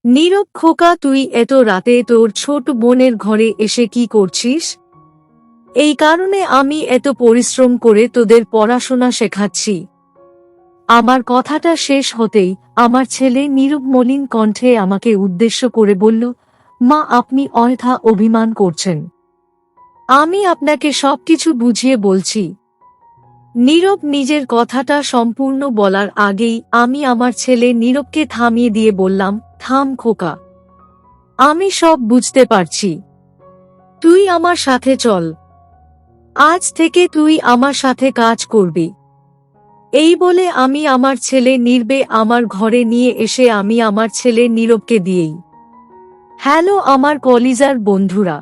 নীরব, খোকা, তুই এত রাতে তোর ছোট বোনের ঘরে এসে কি করছিস? এই কারণে আমি এত পরিশ্রম করে তোদের পড়াশোনা শেখাচ্ছি। আমার কথাটা শেষ হতেই আমার ছেলে নীরব মলিন কণ্ঠে আমাকে উদ্দেশ্য করে বলল, মা, আপনি অযথা অভিমান করছেন। আমি আপনাকে সবকিছু বুঝিয়ে বলছি। নীরব নিজের কথাটা সম্পূর্ণ বলার আগেই আমি আমার ছেলে নীরবকে থামিয়ে দিয়ে বললাম, থাম খোকা, আমি সব বুঝতে পারছি। তুই আমার সাথে চল। আজ থেকে তুই আমার সাথে কাজ করবি। এই বলে আমি আমার ছেলে নীরবে আমার ঘরে নিয়ে এসে আমি আমার ছেলে নীরবকে দিয়েই। হ্যালো আমার কলিজার বন্ধুরা,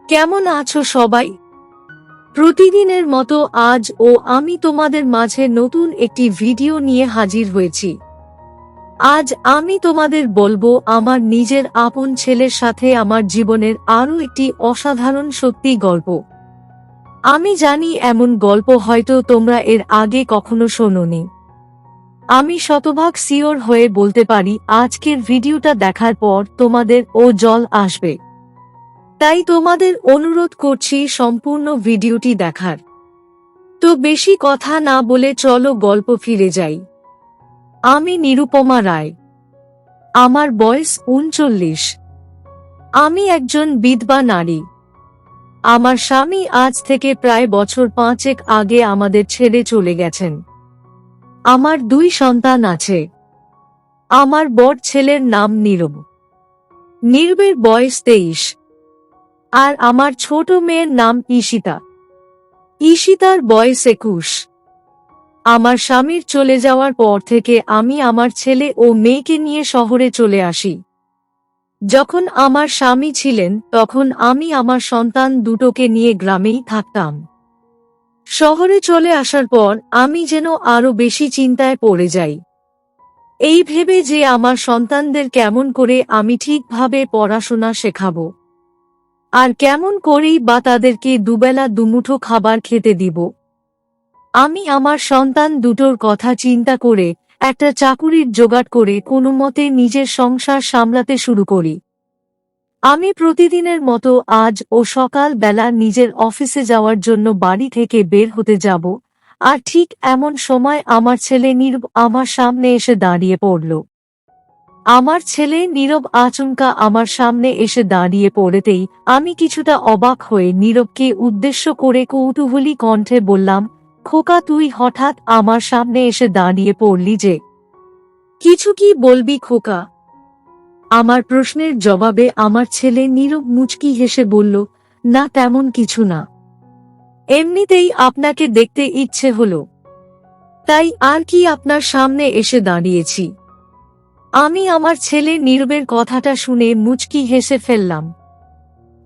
কেমন আছো সবাই? প্রতিদিনের মতো আজ আমি তোমাদের মাঝে নতুন একটি ভিডিও নিয়ে হাজির হয়েছি। আজ আমি তোমাদের বলবো আমার নিজের আপন ছেলের সাথে আমার জীবনের আরও একটি অসাধারণ সত্যি গল্প। আমি জানি এমন গল্প হয়তো তোমরা এর আগে কখনো শোনোনি। আমি শতভাগ সিওর হয়ে বলতে পারি আজকের ভিডিওটা দেখার পর তোমাদের জল আসবে। তাই তোমাদের অনুরোধ করছি সম্পূর্ণ ভিডিওটি দেখার। তো বেশি কথা না বলে চলো গল্প ফিরে যাই। আমি নিরুপমা রায়। আমার বয়স ৩৯। আমি একজন বিধবা নারী। আমার স্বামী আজ থেকে প্রায় বছর ৫ আগে আমাদের ছেড়ে চলে গেছেন। আমার ২ সন্তান আছে। আমার বড় ছেলের নাম নীরব। নীরবের বয়স ২৩। আর আমার ছোট মেয়ের নাম ঈশিতা। ঈশিতার বয়স ২১। আমার স্বামীর চলে যাওয়ার পর থেকে আমি আমার ছেলে ও মেয়েকে নিয়ে শহরে চলে আসি। যখন আমার স্বামী ছিলেন তখন আমি আমার সন্তান দুটোকে নিয়ে গ্রামেই থাকতাম। শহরে চলে আসার পর আমি যেন আরো বেশি চিন্তায় পড়ে যাই, এই ভেবে যে আমার সন্তানদের কেমন করে আমি ঠিকভাবে পড়াশোনা শেখাবো, আর কেমন করেই বা তাদেরকে দুবেলা দুমুঠো খাবার খেতে দিব। আমি আমার সন্তান দুটোর কথা চিন্তা করে একটা চাকুরির জোগাড় করে কোনোমতে নিজের সংসার সামলাতে শুরু করি। আমি প্রতিদিনের মতো আজ সকাল বেলা নিজের অফিসে যাওয়ার জন্য বাড়ি থেকে বের হতে যাব, আর ঠিক এমন সময় আমার ছেলে নীরব আমার সামনে এসে দাঁড়িয়ে পড়ল। আমার ছেলে নীরব আচমকা আমার সামনে এসে দাঁড়িয়ে পড়েতেই আমি কিছুটা অবাক হয়ে নীরবকে উদ্দেশ্য করে কৌতূহলী কণ্ঠে বললাম, খোকা, তুই হঠাৎ আমার সামনে এসে দাঁড়িয়ে পড়লি যে? কিছু কি বলবি খোকা? আমার প্রশ্নের জবাবে আমার ছেলে নীরব মুচকি হেসে বলল, না, তেমন কিছু না। এমনিতেই আপনাকে দেখতে ইচ্ছে হলো, তাই আর কি আপনার সামনে এসে দাঁড়িয়েছি। আমি আমার ছেলে নীরবের কথাটা শুনে মুচকি হেসে ফেললাম।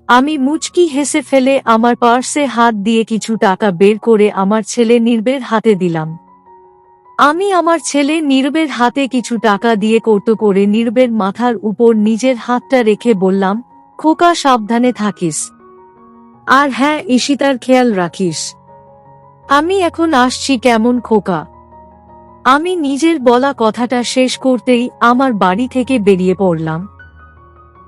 আমি মুচকি হেসে ফেলে আমার পার্সে হাত দিয়ে কিছু টাকা বের করে আমার ছেলে নীরবের হাতে দিলাম। আমি আমার ছেলে নীরবের হাতে কিছু টাকা দিয়ে কৌটো করে নীরবের মাথার উপর নিজের হাতটা রেখে বললাম, খোকা, সাবধানে থাকিস। আর হ্যাঁ, ঈশিতার খেয়াল রাখিস। আমি এখন আসছি কেমন খোকা? আমি নিজের বলা কথাটা শেষ করতেই আমার বাড়ি থেকে বেরিয়ে পড়লাম।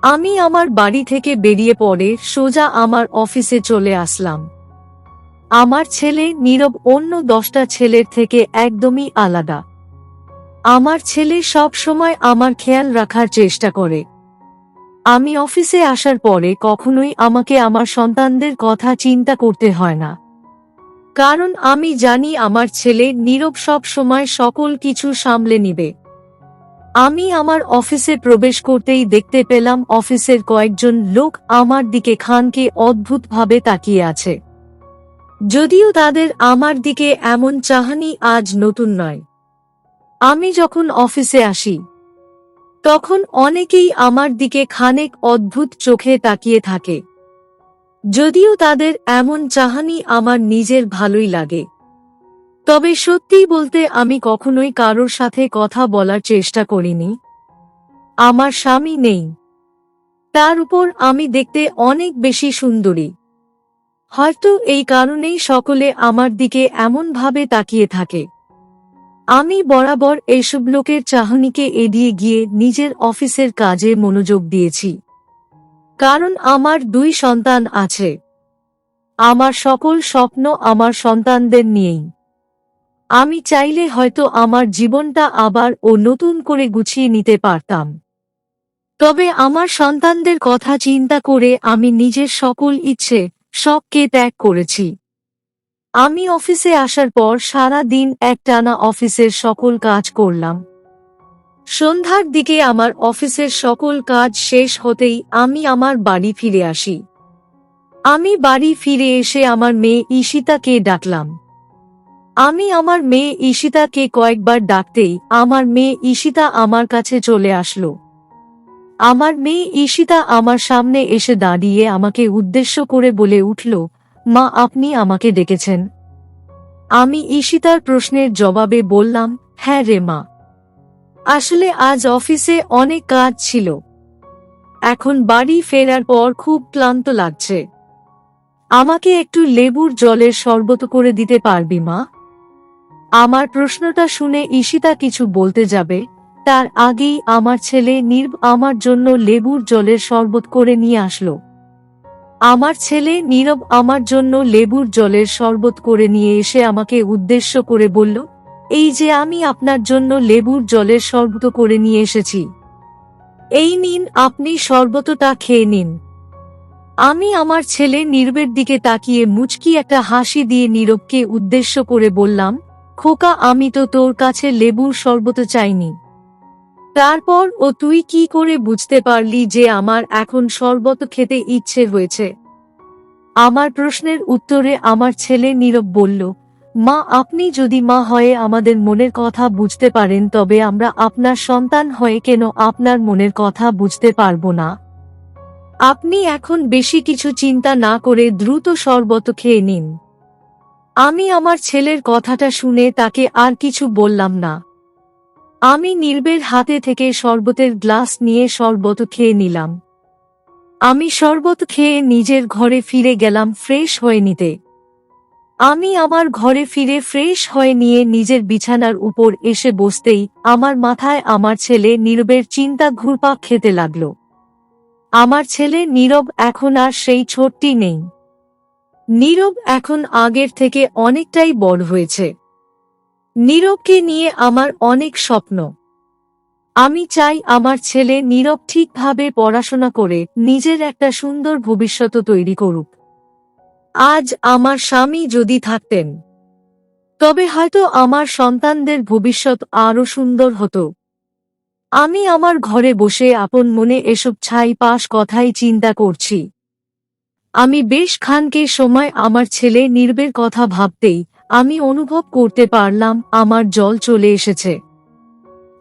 আমি আমার বাড়ি থেকে বেরিয়ে পড়ে সোজা আমার অফিসে চলে আসলাম। আমার ছেলে নীরব অন্য 10টা ছেলের থেকে একদমই আলাদা। আমার ছেলে সব সময় আমার খেয়াল রাখার চেষ্টা করে। আমি অফিসে আসার পরে কখনোই আমাকে আমার সন্তানদের কথা চিন্তা করতে হয় না, কারণ আমি জানি আমার ছেলে নীরব সব সময় সকল কিছু সামলে নিবে। আমি আমার অফিসে প্রবেশ করতেই দেখতে পেলাম অফিসের কয়েকজন লোক আমার দিকে খানকে অদ্ভুতভাবে তাকিয়ে আছে। যদিও তাদের আমার দিকে এমন চাহনি আজ নতুন নয়। আমি যখন অফিসে আসি তখন অনেকেই আমার দিকে খানিক অদ্ভুত চোখে তাকিয়ে থাকে। যদিও তাদের এমন চাহনি আমার নিজের ভালোই লাগে, তবে সত্যি বলতে আমি কখনোই কারোর সাথে কথা বলার চেষ্টা করিনি। আমার স্বামী নেই, তার উপর আমি দেখতে অনেক বেশি সুন্দরী। হয়তো এই কারণেই সকলে আমার দিকে এমনভাবে তাকিয়ে থাকে। আমি বরাবর এইসব লোকের চাহনিকে এড়িয়ে গিয়ে নিজের অফিসের কাজে মনোযোগ দিয়েছি। কারণ আমার 2 সন্তান আছে। আমার সকল স্বপ্ন আমার সন্তানদের নিয়েই। আমি চাইলে হয়তো আমার জীবনটা আবার নতুন করে গুছিয়ে নিতে পারতাম। তবে আমার সন্তানদের কথা চিন্তা করে আমি নিজের সকল ইচ্ছে, শখকে ত্যাগ করেছি। আমি অফিসে আসার পর সারা দিন একটানা অফিসের সকল কাজ করলাম। সন্ধ্যার দিকে আমার অফিসের সকল কাজ শেষ হতেই আমি আমার বাড়ি ফিরে আসি। আমি বাড়ি ফিরে এসে আমার মেয়ে ঈশিতাকে ডাকলাম। আমি আমার মেয়ে ঈশিতাকে কয়েকবার ডাকতেই আমার মেয়ে ঈশিতা আমার কাছে চলে আসলো। আমার মেয়ে ঈশিতা আমার সামনে এসে দাঁড়িয়ে আমাকে উদ্দেশ্য করে বলে উঠল, মা, আপনি আমাকে ডেকেছেন? আমি ঈশিতার প্রশ্নের জবাবে বললাম, হ্যাঁ রে মা। আসলে আজ অফিসে অনেক কাজ ছিল। এখন বাড়ি ফেরার পর খুব ক্লান্ত লাগছে। আমাকে একটু লেবুর জলের শরবত করে দিতে পারবি মা? আমার প্রশ্নটা শুনে ঈশিতা কিছু বলতে যাবে, তার আগেই আমার ছেলে নীরব আমার জন্য লেবুর জলের শরবত করে নিয়ে আসলো। আমার ছেলে নীরব আমার জন্য লেবুর জলের শরবত করে নিয়ে এসে আমাকে উদ্দেশ্য করে বলল, এই যে আমি আপনার জন্য লেবুর জলের শরবত করে নিয়ে এসেছি। এই নিন, আপনি শরবতটা খেয়ে নিন। আমি আমার ছেলে নীরবের দিকে তাকিয়ে মুচকি একটা হাসি দিয়ে নীরবকে উদ্দেশ্য করে বললাম, খোকা, আমি তো তোর কাছে লেবুর শরবত চাইনি। তারপর তুই কি করে বুঝতে পারলি যে আমার এখন শরবত খেতে ইচ্ছে হয়েছে? আমার প্রশ্নের উত্তরে আমার ছেলে নীরব বলল, মা, আপনি যদি মা হয়ে আমাদের মনের কথা বুঝতে পারেন তবে আমরা আপনার সন্তান হয়ে কেন আপনার মনের কথা বুঝতে পারবো না? আপনি এখন বেশি কিছু চিন্তা না করে দ্রুত শরবত খেয়ে নিন। আমি আমার ছেলের কথাটা শুনে তাকে আর কিছু বললাম না। আমি নীরবের হাতে থেকে শরবতের গ্লাস নিয়ে শরবত খেয়ে নিলাম। আমি শরবত খেয়ে নিজের ঘরে ফিরে গেলাম ফ্রেশ হয়ে নিতে। আমি আমার ঘরে ফিরে ফ্রেশ হয়ে নিয়ে নিজের বিছানার উপর এসে বসতেই আমার মাথায় আমার ছেলে নীরবের চিন্তা ঘুরপাক খেতে লাগল। আমার ছেলে নীরব এখন আর সেই ছোটটি নেই। নীরব এখন আগের থেকে অনেকটাই বড় হয়েছে। নীরবকে নিয়ে আমার অনেক স্বপ্ন। আমি চাই আমার ছেলে নীরব ঠিকভাবে পড়াশোনা করে নিজের একটা সুন্দর ভবিষ্যৎ তৈরি করুক। আজ আমার স্বামী যদি থাকতেন তবে হয়তো আমার সন্তানদের ভবিষ্যৎ আরো সুন্দর হতো। আমি আমার ঘরে বসে আপন মনে এসব ছাই পাশ কথাই চিন্তা করছি। আমি বেশ খানকে সময় আমার ছেলে নীরবের কথা ভাবতেই আমি অনুভব করতে পারলাম আমার জল চলে এসেছে।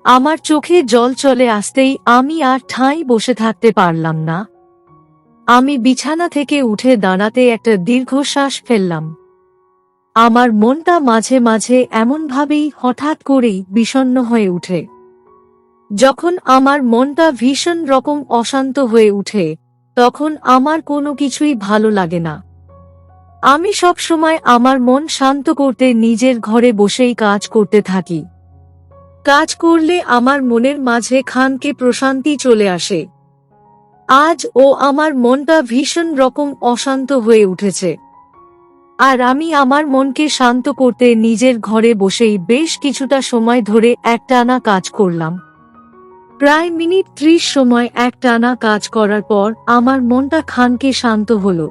আমার চোখে জল চলে আসতেই আমি আর ঠাঁই বসে থাকতে পারলাম না। আমি বিছানা থেকে উঠে দাঁড়াতে একটা দীর্ঘশ্বাস ফেললাম। আমার মনটা মাঝে মাঝে এমনভাবেই হঠাৎ করেই বিষণ্ণ হয়ে উঠে। যখন আমার মনটা ভীষণ রকম অশান্ত হয়ে উঠে তখন আমার কোনো কিছুই ভালো লাগে না। আমি সব সময় আমার মন শান্ত করতে নিজের ঘরে বসেই কাজ করতে থাকি। কাজ করলে আমার মনের মাঝে খানকে প্রশান্তি চলে আসে। আজ আমার মনটা ভীষণ রকম অশান্ত হয়ে উঠেছে। আর আমি আমার মনকে শান্ত করতে নিজের ঘরে বসেই বেশ কিছুটা সময় ধরে একটানা কাজ করলাম। প্রায় মিনিট 30 সময় একটানা কাজ করার পর আমার মনটা খানকে শান্ত হলো।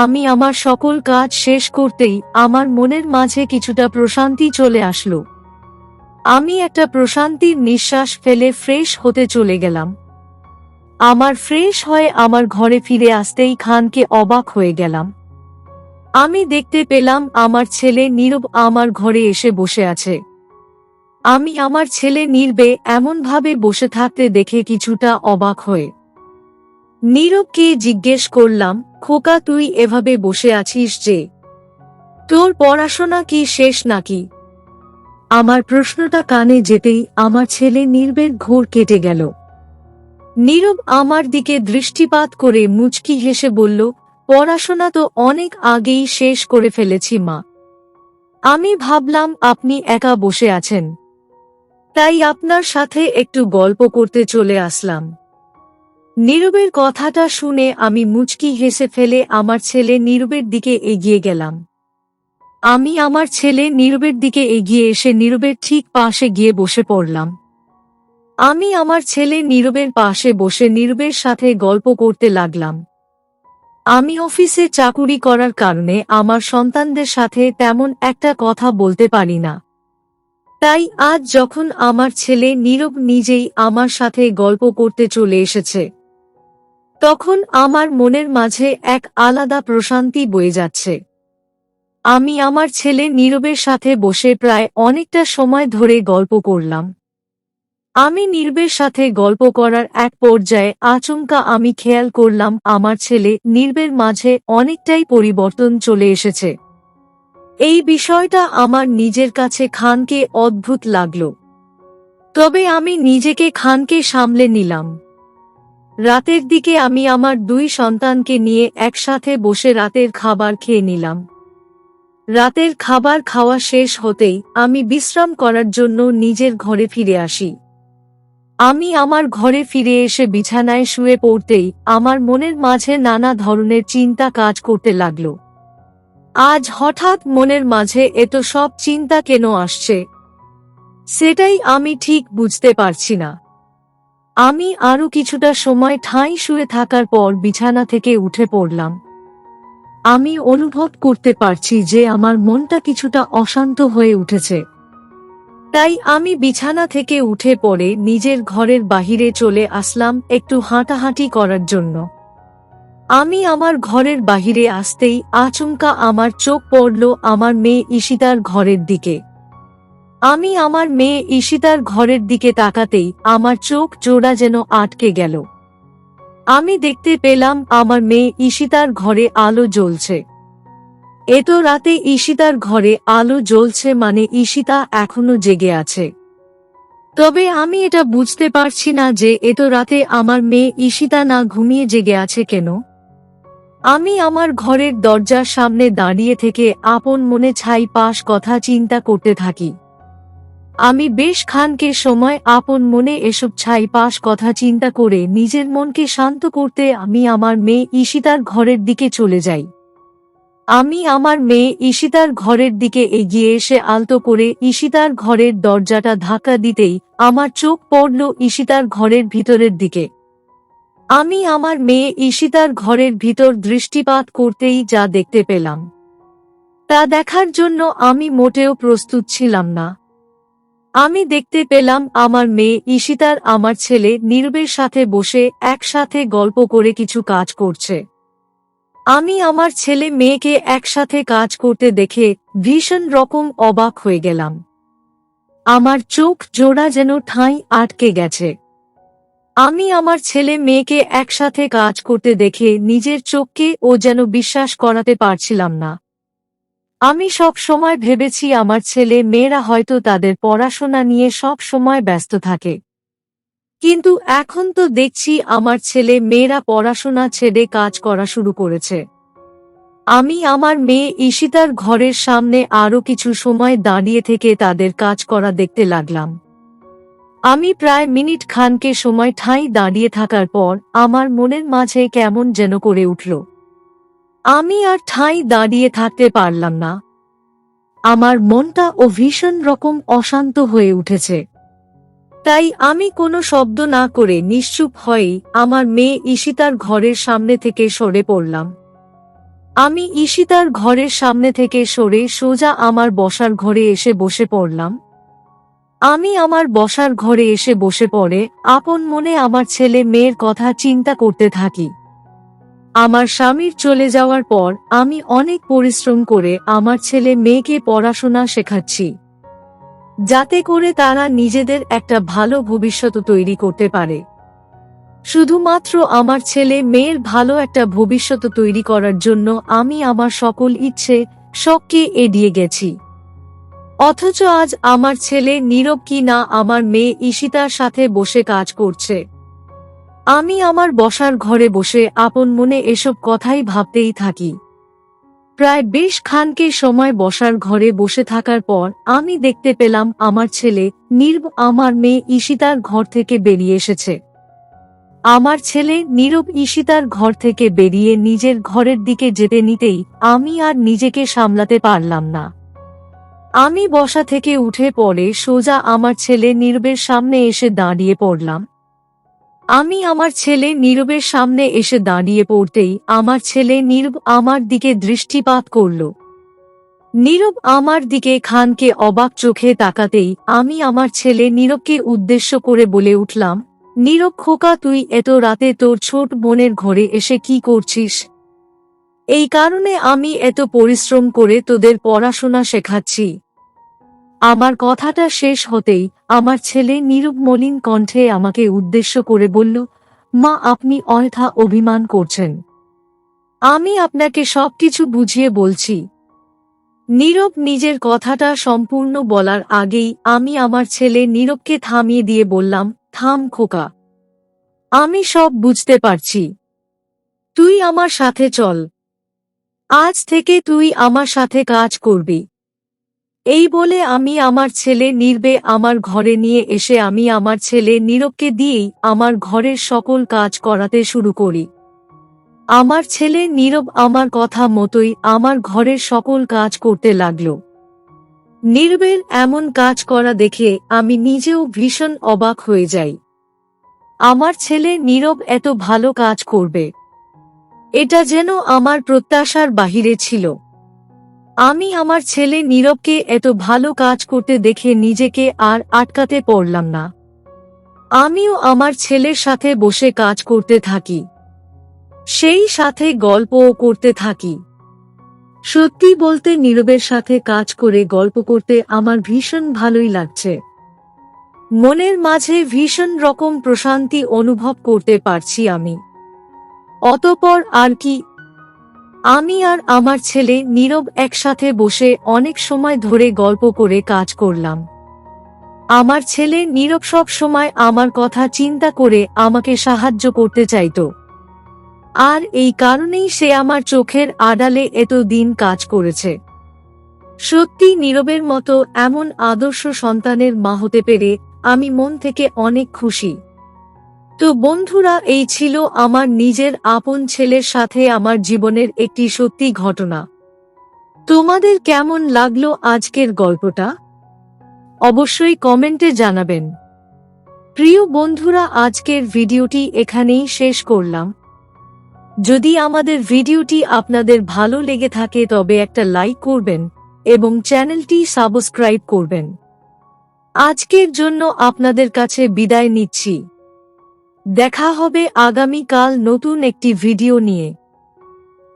আমি আমার সকল কাজ শেষ করতেই আমার মনের মাঝে কিছুটা প্রশান্তি চলে আসলো। আমি একটা প্রশান্তির নিঃশ্বাস ফেলে ফ্রেশ হতে চলে গেলাম। আমার ফ্রেশ হয়ে আমার ঘরে ফিরে আসতেই খানকে অবাক হয়ে গেলাম। আমি দেখতে পেলাম আমার ছেলে নীরব আমার ঘরে এসে বসে আছে। আমি আমার ছেলে নীরবে এমনভাবে বসে থাকতে দেখে কিছুটা অবাক হয়ে নীরবকে জিজ্ঞেস করলাম, খোকা, তুই এভাবে বসে আছিস যে? তোর পড়াশোনা কি শেষ নাকি? আমার প্রশ্নটা কানে যেতেই আমার ছেলে নীরবের ঘোর কেটে গেল। নীরব আমার দিকে দৃষ্টিপাত করে মুচকি হেসে বলল, পড়াশোনা তো অনেক আগেই শেষ করে ফেলেছি মা। আমি ভাবলাম আপনি একা বসে আছেন, তাই আপনার সাথে একটু গল্প করতে চলে আসলাম। নীরবের কথাটা শুনে আমি মুচকি হেসে ফেলে আমার ছেলে নীরবের দিকে এগিয়ে গেলাম। আমি আমার ছেলে নীরবের দিকে এগিয়ে এসে নীরবের ঠিক পাশে গিয়ে বসে পড়লাম। আমি আমার ছেলে নীরবের পাশে বসে নীরবের সাথে গল্প করতে লাগলাম। আমি অফিসে চাকুরি করার কারণে আমার সন্তানদের সাথে তেমন একটা কথা বলতে পারি না। তাই আজ যখন আমার ছেলে নীরব নিজেই আমার সাথে গল্প করতে চলে এসেছে, তখন আমার মনের মাঝে এক আলাদা প্রশান্তি বয়ে যাচ্ছে। আমি আমার ছেলে নীরবের সাথে বসে প্রায় অনেকটা সময় ধরে গল্প করলাম। আমি নীরবের সাথে গল্প করার এক পর্যায়ে আচমকা আমি খেয়াল করলাম আমার ছেলে নীরবের মাঝে অনেকটাই পরিবর্তন চলে এসেছে। এই বিষয়টা আমার নিজের কাছে খানকে অদ্ভুত লাগল। তবে আমি নিজেকে খানকে সামলে নিলাম। রাতের দিকে আমি আমার দুই সন্তানকে নিয়ে একসাথে বসে রাতের খাবার খেয়ে নিলাম। রাতের খাবার খাওয়া শেষ হতেই আমি বিশ্রাম করার জন্য নিজের ঘরে ফিরে আসি। আমি আমার ঘরে ফিরে এসে বিছানায় শুয়ে পড়তেই আমার মনের মাঝে নানা ধরনের চিন্তা কাজ করতে লাগল। আজ হঠাৎ মনের মাঝে এত সব চিন্তা কেন আসছে, সেটাই আমি ঠিক বুঝতে পারছি না। আমি আরো কিছুটা সময় ঠাঁই শুয়ে থাকার পর বিছানা থেকে উঠে পড়লাম। আমি অনুভব করতে পারছি যে আমার মনটা কিছুটা অশান্ত হয়ে উঠেছে। তাই আমি বিছানা থেকে উঠে পড়ে নিজের ঘরের বাহিরে চলে আসলাম একটু হাঁটাহাঁটি করার জন্য। আমি আমার ঘরের বাহিরে আসতেই আচমকা আমার চোখ পড়ল আমার মেয়ে ঈশিতার ঘরের দিকে। আমি আমার মেয়ে ঈশিতার ঘরের দিকে তাকাতেই আমার চোখ জোড়া যেন আটকে গেল। আমি দেখতে পেলাম আমার মেয়ে ঈশিতার ঘরে আলো জ্বলছে। এত রাতে ঈশিতার ঘরে আলো জ্বলছে মানে ঈশিতা এখনো জেগে আছে। তবে আমি এটা বুঝতে পারছি না যে এত রাতে আমার মেয়ে ঈশিতা না ঘুমিয়ে জেগে আছে কেন। আমি আমার ঘরের দরজার সামনে দাঁড়িয়ে থেকে আপন মনে ছাই পাশ কথা চিন্তা করতে থাকি। আমি বেশ খানকে সময় আপন মনে এসব ছাই পাশ কথা চিন্তা করে নিজের মনকে শান্ত করতে আমি আমার মেয়ে ঈশিতার ঘরের দিকে চলে যাই। আমি আমার মেয়ে ঈশিতার ঘরের দিকে এগিয়ে এসে আলতো করে ঈশিতার ঘরের দরজাটা ধাক্কা দিতেই আমার চোখ পড়ল ঈশিতার ঘরের ভিতরের দিকে। আমি আমার মেয়ে ঈশিতার ঘরের ভিতর দৃষ্টিপাত করতেই যা দেখতে পেলাম, তা দেখার জন্য আমি মোটেও প্রস্তুত ছিলাম না। আমি দেখতে পেলাম আমার মেয়ে ঈশিতার আমার ছেলে নীরবের সাথে বসে একসাথে গল্প করে কিছু কাজ করছে। আমি আমার ছেলে মেয়েকে একসাথে কাজ করতে দেখে ভীষণ রকম অবাক হয়ে গেলাম। আমার চোখ জোড়া যেন ঠাঁই আটকে গেছে। আমি আমার ছেলে মেয়েকে একসাথে কাজ করতে দেখে নিজের চোখকে ও যেন বিশ্বাস করাতে পারছিলাম না। আমি সব সময় ভেবেছি আমার ছেলে মেয়েরা হয়তো তাদের পড়াশোনা নিয়ে সব সময় ব্যস্ত থাকে, কিন্তু এখন তো দেখছি আমার ছেলে মেয়েরা পড়াশোনা ছেড়ে কাজ করা শুরু করেছে। আমি আমার মেয়ে ঈশিতার ঘরের সামনে আরো কিছু সময় দাঁড়িয়ে থেকে তাদের কাজ করা দেখতে লাগলাম। আমি প্রায় মিনিট খানকে সময় ঠাঁই দাঁড়িয়ে থাকার পর আমার মনের মাঝে কেমন যেন করে উঠল। আমি আর ঠাঁই দাঁড়িয়ে থাকতে পারলাম না। আমার মনটা ভীষণ রকম অশান্ত হয়ে উঠেছে। তাই আমি কোনো শব্দ না করে নিশ্চুপ হয়েই আমার মেয়ে ঈশিতার ঘরের সামনে থেকে সরে পড়লাম। আমি ঈশিতার ঘরের সামনে থেকে সরে সোজা আমার বসার ঘরে এসে বসে পড়লাম। আমি আমার বসার ঘরে এসে বসে পড়ে আপন মনে আমার ছেলে মেয়ের কথা চিন্তা করতে থাকি। আমার স্বামীর চলে যাওয়ার পর আমি অনেক পরিশ্রম করে আমার ছেলে মেয়েকে পড়াশোনা শেখাচ্ছি, যাতে করে তারা নিজেদের একটা ভালো ভবিষ্যৎ তৈরি করতে পারে। শুধুমাত্র আমার ছেলে মেয়ের ভালো একটা ভবিষ্যৎ তৈরি করার জন্য আমি আমার সকল ইচ্ছে শখকে এড়িয়ে গেছি। অথচ আজ আমার ছেলে নীরব কি না আমার মেয়ে ঈশিতার সাথে বসে কাজ করছে। আমি আমার বসার ঘরে বসে আপন মনে এসব কথাই ভাবতেই থাকি। প্রায় বেশ খানকে সময় বসার ঘরে বসে থাকার পর আমি দেখতে পেলাম আমার ছেলে নীরব আমার মেয়ে ঈশিতার ঘর থেকে বেরিয়ে এসেছে। আমার ছেলে নীরব ঈশিতার ঘর থেকে বেরিয়ে নিজের ঘরের দিকে যেতে নিতেই আমি আর নিজেকে সামলাতে পারলাম না। আমি বসা থেকে উঠে পড়ে সোজা আমার ছেলে নীরবের সামনে এসে দাঁড়িয়ে পড়লাম। আমি আমার ছেলে নীরবের সামনে এসে দাঁড়িয়ে পড়তেই আমার ছেলে নীরব আমার দিকে দৃষ্টিপাত করল। নীরব আমার দিকে খানকে অবাক চোখে তাকাতেই আমি আমার ছেলে নীরবকে উদ্দেশ্য করে বলে উঠলাম, নীরব খোকা, তুই এত রাতে তোর ছোট বোনের ঘরে এসে কি করছিস? এই কারণে আমি এত পরিশ্রম করে তোদের পড়াশোনা শেখাচ্ছি। আমার কথাটা শেষ হতেই আমার ছেলে নীরব মলিন কণ্ঠে আমাকে উদ্দেশ্য করে বলল, মা, আপনি অযথা অভিমান করছেন। আমি আপনাকে সবকিছু বুঝিয়ে বলছি। নীরব নিজের কথাটা সম্পূর্ণ বলার আগেই আমি আমার ছেলে নীরবকে থামিয়ে দিয়ে বললাম, থাম খোকা, আমি সব বুঝতে পারছি। তুই আমার সাথে চল। আজ থেকে তুই আমার সাথে কাজ করবি। এই বলে আমি আমার ছেলে নীরবে আমার ঘরে নিয়ে এসে আমি আমার ছেলে নীরবকে দিয়েই আমার ঘরের সকল কাজ করাতে শুরু করি। আমার ছেলে নীরব আমার কথা মতোই আমার ঘরের সকল কাজ করতে লাগল। নীরবের এমন কাজ করা দেখে আমি নিজেও ভীষণ অবাক হয়ে যাই। আমার ছেলে নীরব এত ভালো কাজ করবে, এটা যেন আমার প্রত্যাশার বাহিরে ছিল। আমি আমার ছেলে নীরবকে এত ভালো কাজ করতে দেখে নিজেকে আর আটকাতে পারলাম না। আমিও আমার ছেলের সাথে বসে কাজ করতে থাকি, সেই সাথে গল্পও করতে থাকি। সত্যি বলতে নীরবের সাথে কাজ করে গল্প করতে আমার ভীষণ ভালোই লাগছে। মনের মাঝে ভীষণ রকম প্রশান্তি অনুভব করতে পারছি আমি। অতঃপর আর কি, আমি আর আমার ছেলে নীরব একসাথে বসে অনেক সময় ধরে গল্প করে কাজ করলাম। আমার ছেলে নীরব সব সময় আমার কথা চিন্তা করে আমাকে সাহায্য করতে চাইতো, আর এই কারণেই সে আমার চোখের আড়ালে এত দিন কাজ করেছে। সত্যি নীরবের মতো এমন আদর্শ সন্তানের মা হতে পেরে আমি মন থেকে অনেক খুশি। তো বন্ধুরা, এই ছিল আমার নিজের আপন ছেলের সাথে আমার জীবনের একটি সত্যি ঘটনা। তোমাদের কেমন লাগলো আজকের গল্পটা? অবশ্যই কমেন্টে জানাবেন। প্রিয় বন্ধুরা, আজকের ভিডিওটি এখানেই শেষ করলাম। যদি আমাদের ভিডিওটি আপনাদের ভালো লেগে থাকে তবে একটা লাইক করবেন এবং চ্যানেলটি সাবস্ক্রাইব করবেন। আজকের জন্য আপনাদের কাছে বিদায় নিচ্ছি। দেখা হবে আগামীকাল নতুন একটি ভিডিও নিয়ে।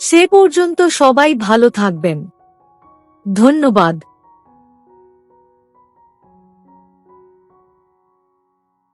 সে পর্যন্ত সবাই ভালো থাকবেন। ধন্যবাদ।